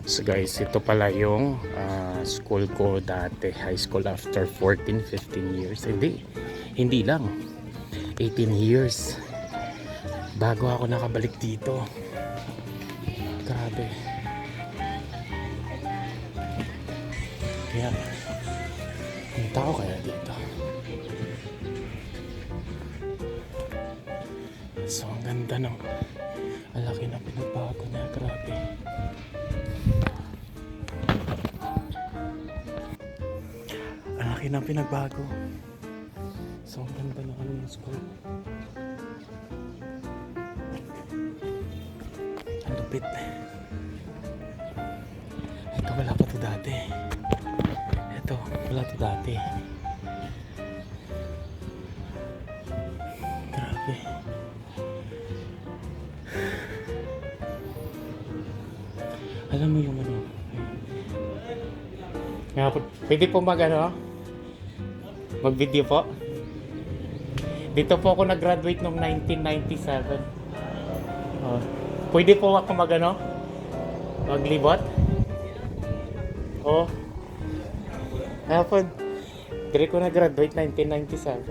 So guys, ito pala yung school ko dati, high school after 14-15 years. Hindi lang, 18 years bago ako nakabalik dito. Grabe. Kaya ang tao kaya dito. So ang ganda ng ang laki na pinagbago niya. Grabe. Ang laki na pinagbago. So ang ganda ng ano yung school. Ang lupit. Ito wala pa to dati. Ito wala to dati. Grabe. Alam mo yung ano. Nga po, pwede po mag-video po. Dito po ako nag-graduate noong 1997. Oh. Pwede po ako maglibot. Oh. Nga po, dire ko nag-graduate 1997.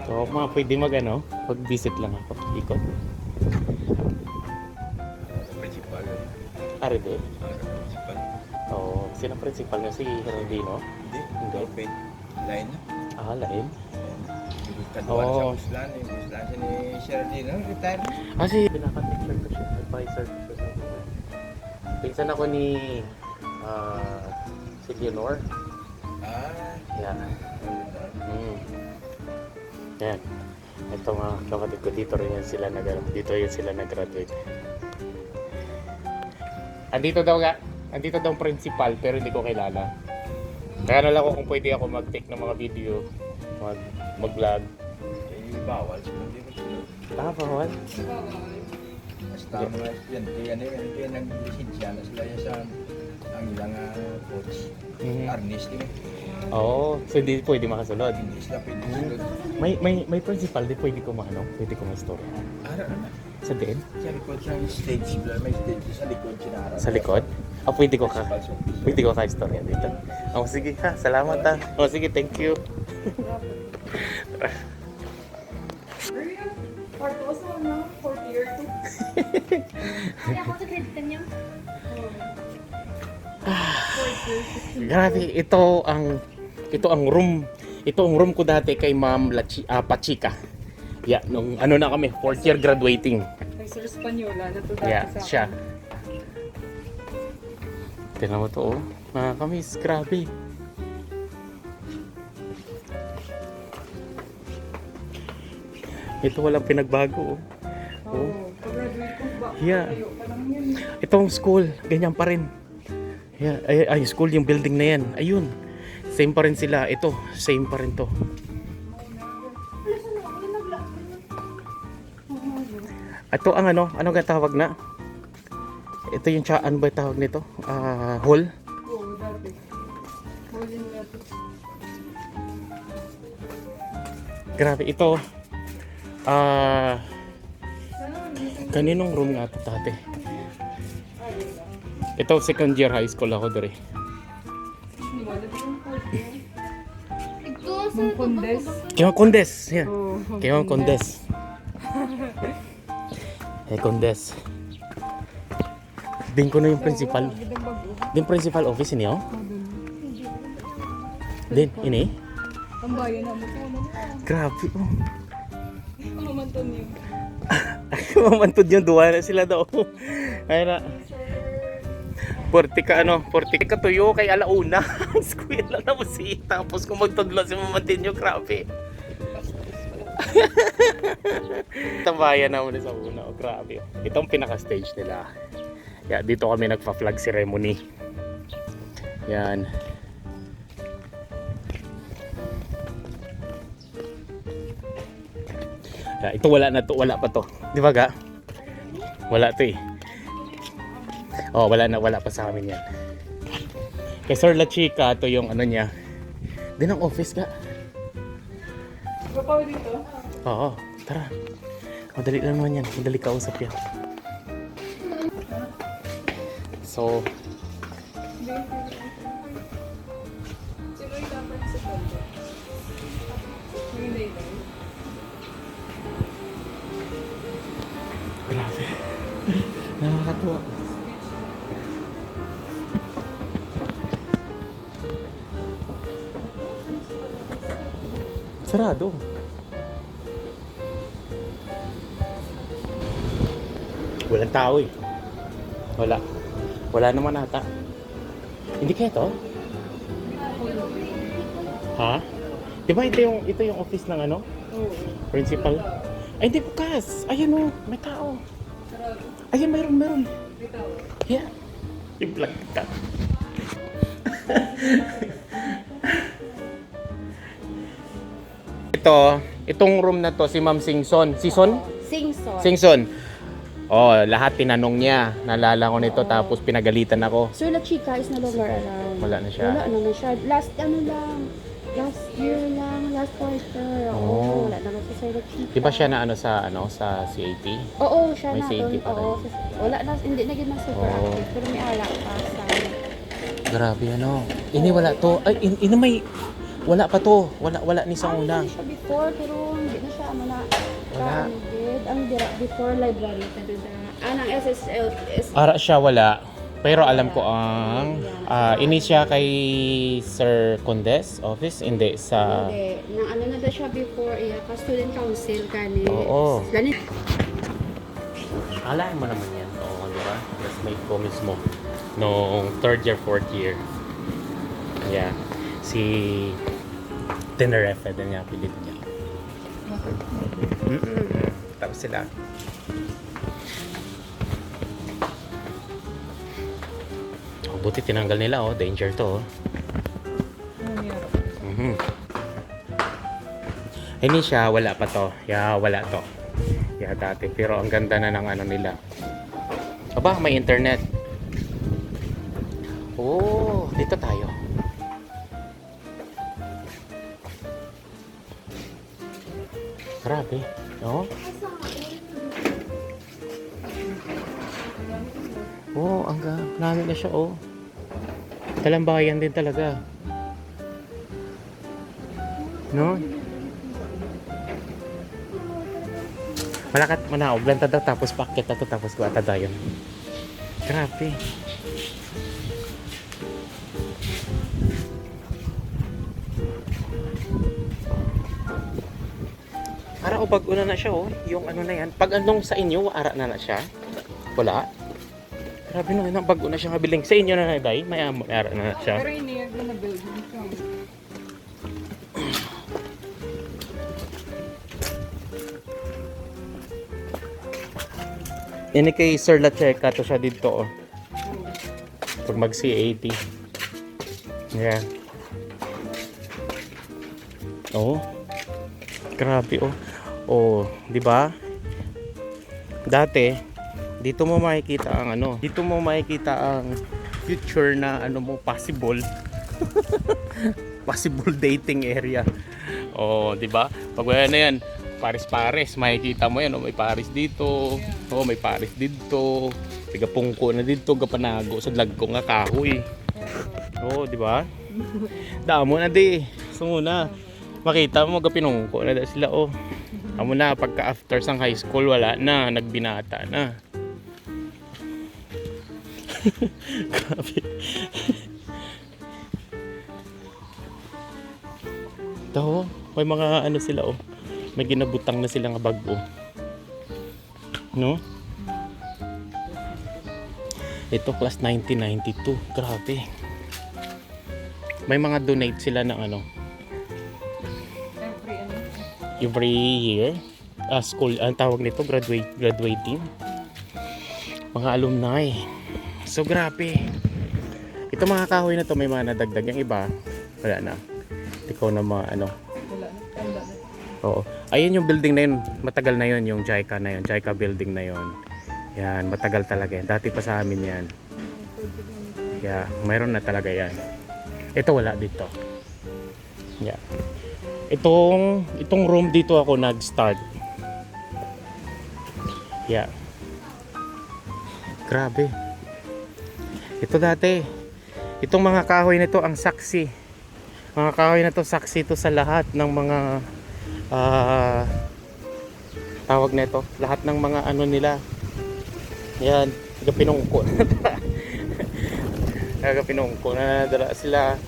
So, pwede mag-visit lang ako. Ikot. Aride? Oo. Sino principal na? Si Heraldino? Hindi. Open. Line na. Lain? Kaduan sa Muslan. Yung Muslan siya ni Sheradino. Retire. Si pinaka-teacher ko siya. Advisor ko siya. Pinsan ako ni si Leonor. Yeah. Yan. Ito mga kapatid ko dito rin yan sila nag-graduate. Andito daw ang principal pero hindi ko kilala. Kaya na lang ako kung pwede ako mag-take ng mga video, mag-vlog. Bawal siya. Hindi ko sunod. Bawal? Basta mga estudyante, kaya nag-lisensya na sila yan sa ang ilang coach. Arnis din. Oo, so hindi pwede makasunod. Hindi sila pwede sunod. May principal di pwede ko pwede ko ma-story. Ara na. Sa din? Sa likod siyang stage. May stage sa likod sinara. Sa likod? Pwede ko ka-story dito. Sige ha, salamat ha. Sige, thank you. Partos mo na, 4th year 2. Ay, ako sa grade 10 niya. Grabe, ito ang room. Ito ang room ko dati kay Ma'am Pachika. Yeah, nung na kami, 4th year graduating. Ay, Sir Espanyola, natutata Yeah, sa siya. akin. Tingnan mo to, mga kamis, grabe. Ito walang pinagbago. Pag-graduate ko ba? Yeah. Tayo pa lang yan. Itong school, ganyan pa rin. Yeah, ay school yung building na yan. Ayun. Same pa rin sila. Ito, same pa rin to. Ito ang ano ga tawag na? Ito yung ano ba tawag nito? Hall. Oo, dati. Huli dati. Grabe, ito. Kaninong room nga ito dati? Ito, second year high school ako dere. Mong Condes. Kaya Condes. Yeah. Oo. Kaya Condes. Condes. Din ko na yung principal. Din principal office niyo? Din, ini? Ang bayan na mo po. Grabe oh. Mamanton yun. Mamantod yung duwa na sila daw. Ay na. Porti ka tuyo kay alauna. Squid lang na si tapos kung magtudlo si mamantin nyo, grabe. Tambayan na muna sa una. Oh, grabe. Itong pinaka-stage nila. Yeah, dito kami nagpa-flag ceremony. Yan. Yeah, ito wala pa to. Di ba ga? Wala to eh. Oh, wala pa sa amin yan. Kay Sir La Chica, ito yung ano niya. Din ang office ka. Papaw dito? Oo, tara. Madali lang naman yan. Madali kausap yan. So, Sino yung dapat sa kondo? Hindi na. grabe. Nakakatuwa. Sarado. Walang tao eh. Wala. Wala naman ata. Hindi kaya to? Ha? Di ba ito yung office ng ano? Oo. Principal? Ay, hindi bukas. Ayan o, may tao. Ayan, meron. Bitaw. Yeah. Yung vlog ka. Itong room na to, si Ma'am Singson. Sison? Singson. Singson. Oh, lahat tinanong niya. Nalala ko nito tapos pinagalitan ako. Sir La Chica is no longer around. Wala na siya. Wala na siya. Last year lang, last quarter. Oh. Oo, wala na si Sir La Chica. Di ba siya na sa CAT? Oo, siya May na CAT doon. pa rin. Oo, wala na, hindi na gina super Oo. active. Pero may ala pa sa... Grabe ano. Ini wala to. Ay, ini may wala pa to. Wala ni sa una. Ano siya before, pero hindi na siya ano na. Wala. Ang before library. Ang SSL is... Ara siya wala. Pero alam ko ang ini siya kay Sir Condes office, hindi sa Hindi. Nang ano na daw siya before, ka student council kani. Oo. Ganit. Alam mo naman yan. Oo, di ba? Classmate ko mismo. Noong 3rd year, 4th year. Yeah. Si Tenerife din niya, pilit niya. Tapos sila. Oh, buti tinanggal nila, oh. Danger to, oh. Hindi siya, wala pa to. Yeah, wala to. Yeah, dati. Pero ang ganda na ng ano nila. Aba, may internet. Oh, dito tayo. Grabe. No? Oh, ang lami na siya, oh. Talambayan din talaga. No? Malakat manaog lang daw tapos paket na to tapos kuwata tayo. Grabe. Ara o bag-una na siya, oh. Yung ano na yan. Pag anong sa inyo, ara na siya. Wala. Grabe no, yung bag-una siya kabiling. Sa inyo na day, may ara na siya. Pero hindi na building siya. Ini kay Sir La Checa to siya dito, oh. Pag mag-CAT. Yeah. Oh. Grabe, oh. Oh, 'di ba? Dati dito mo makikita ang ano, dito mo makikita ang future na ano mo possible. Possible dating area. Oh, 'di ba? Pag wala na 'yan, pares-pares, makikita mo 'yan, oh, may pares dito. Oh, may pares dito. Tigapungko na dito, gapanago sa lagko nga kahoy. Oh, 'di ba? Damo na di. Sumuna. Makita mo gapinungko na sila, oh. Amo na pagka after sang high school wala na, nagbinata na. Grabe. Ito, may mga ano sila, oh. May ginabutang na sila nga bago. No? Ito class 1992. Grabe. May mga donate sila ng ano. Every year. School, ang tawag nito, graduating. Mga alumni. So grabe. Ito mga kahoy na to may mga nadagdag. Yung iba, wala na. Ikaw na mga ano. Oo. Ayun yung building na yun. Matagal na yun. Yung JICA na yun. JICA building na yun. Yan. Matagal talaga yan. Dati pa sa amin yan. Yeah. Mayroon na talaga yan. Ito wala dito. Yeah. Itong room dito ako nag-start. Yeah. Grabe. Ito dati. Itong mga kahoy nito ang saksi. Mga kahoy na to saksi to sa lahat ng mga tawag nito, lahat ng mga ano nila. Yan, pinungko. Pinungko na dala sila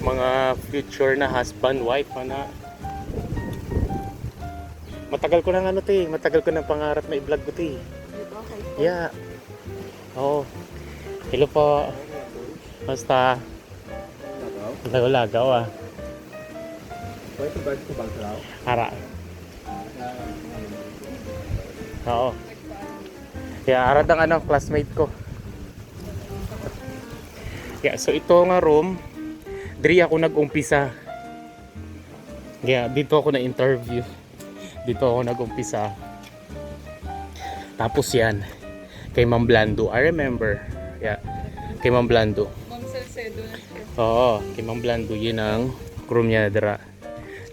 mga future na husband, wife na. Matagal ko nang ano to eh, matagal ko nang pangarap na i-vlog ko to eh. Yeah. Oh. Hello po. Basta lagaw-lagaw ah. Pwede ba ito bang salaw? Ara. Oo. Kaya arat ang ano, classmate ko. Yeah, so ito nga room, diri ako nag-umpisa. Kaya dito ako na-interview. Dito ako nag-umpisa. Tapos yan, kay Ma'am Blando. I remember. Yeah, kay Ma'am Blando. Ma'am Salcedo na siya. Oo, kay Ma'am Blando, yun ang room niya dira.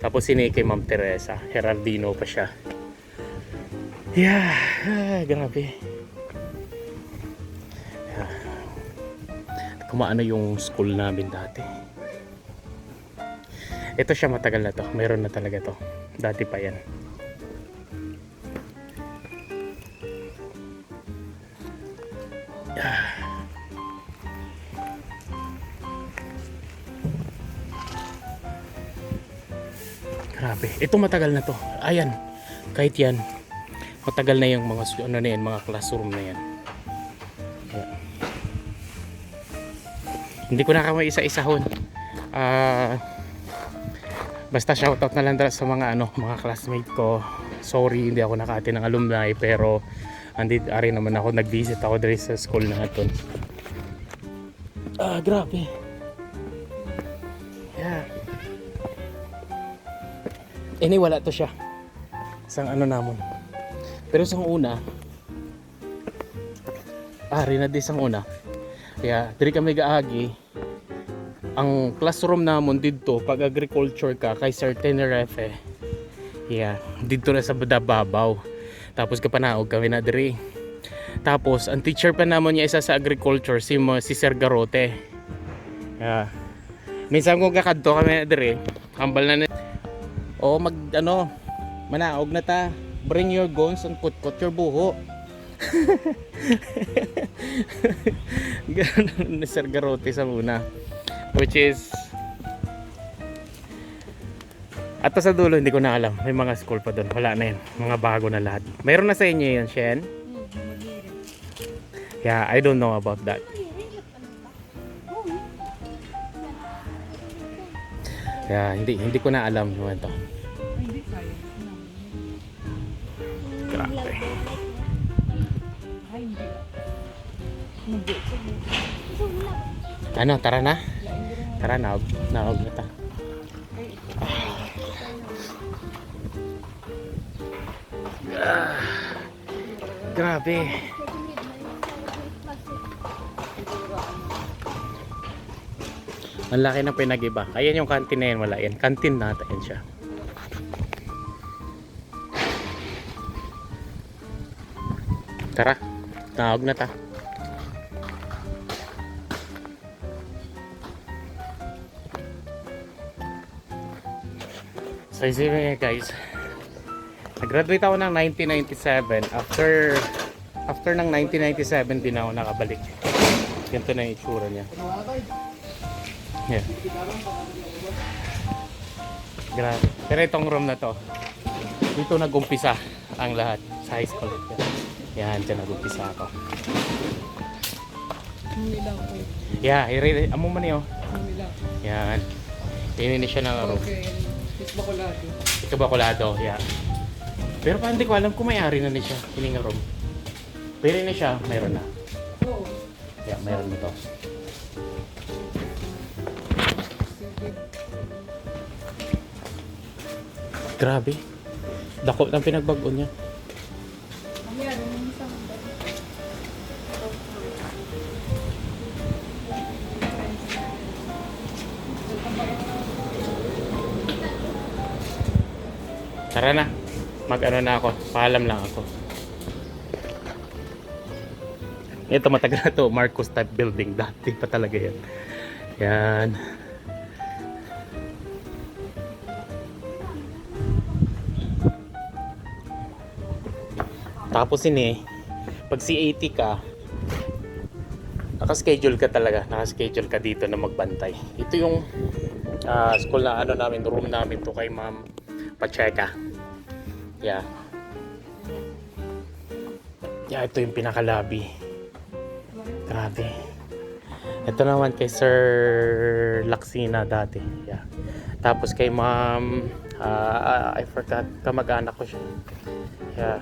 Tapos yun kay Ma'am Teresa. Gerardino pa siya. Yeah, grabe. Yeah. Kumaano yung school namin dati. Ito siya, matagal na to. Mayroon na talaga to. Dati pa yan. Grabe. Ito matagal na to. Ayan. Kahit yan. Matagal na yung mga ano na yan, mga classroom na yan. Ayan. Hindi ko na kami isa-isahon. Basta shoutout na lang sa mga ano, mga classmate ko. Sorry, hindi ako nakati ng alumni, pero andito ari naman ako, nag-visit ako dito sa school natin. Grabe. Yeah. Wala to siya. Isang ano namon. Pero isang una, ari na di isang una. Kaya, diri kami gaagi. Ang classroom namon dito, pag agriculture ka, kay Sir Tenerife. Yeah, dito na sa Badababaw. Tapos kapanaog kami na diri. Tapos, ang teacher pa namon niya isa sa agriculture, si Sir Garote. Yeah. Minsan kung kakadto kami na diri, hambal na manaog na ta. Bring your guns and cut your buho. Ganun ni Sir Garote sa una. Which is ato sa dulo, hindi ko na alam. May mga school pa doon. Wala na yun. Mga bago na lahat. Mayroon na sa inyo yun, Shen? Yeah, I don't know about that. Yeah, hindi ko na alam yung ito. Grabe. Ano, tara na? Tara, naog na ta. Grabe. Ang laki ng pinag-iba. Ayan yung canteen na yan, wala yan. Canteen natin siya. Tara, naog na ta. So isipin nga guys, nag-graduate ako ng 1997. After ng 1997 din ako nakabalik. Ganito na yung itsura niya. Yeah. Grabe. Pero itong room na to, dito nag-umpisa ang lahat sa high school. Yan, dyan nag-umpisa ako. Yeah, amo man yun. Yan. Ini siya ng room. Ito Bacolado, yeah. Pero parang hindi ko alam kung may-ari na siya. Hininga room. Pero na siya, mayroon na. Yeah, mayroon na to. Grabe. Dako ng pinagbago niya. Tara na. Mag-ano na ako. Paalam lang ako. Ito matagal na to, Marcos type building. Dati pa talaga yan. Yan. Tapos ini, pag C80 ka, naka-schedule ka talaga. Naka-schedule ka dito na magbantay. Ito yung school na ano namin, room namin to kay Ma'am Pacheca. Yeah. Yeah, ito yung pinaka-lobby. Grabe. Ito naman kay Sir Laksina dati. Yeah. Tapos kay Ma'am, I forgot, kamag-anak ko siya. Yeah.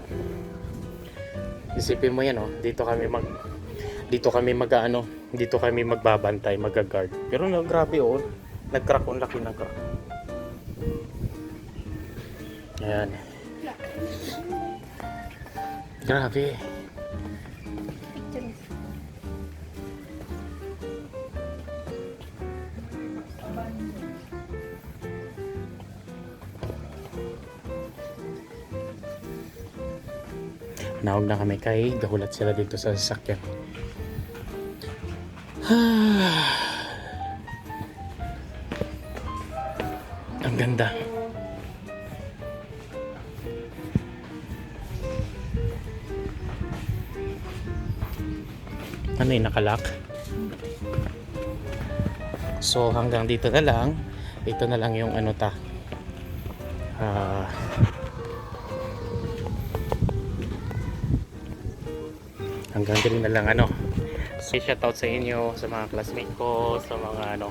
Isipin mo yan, oh. Dito kami magbabantay, mag-guard. Pero no, grabe, oh. Nag-crack, ang laki ng crack. Ayan. Grabe. Naog na kami kay gahulat sila dito sa sasakyan. Ang ganda. Ano yung nakalak? So hanggang dito na lang. Ito na lang yung ano ta. Hanggang dito na lang ano. So shout out sa inyo, sa mga classmate ko, sa mga ano,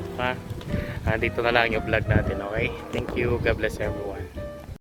dito na lang yung vlog natin, okay? Thank you, God bless everyone.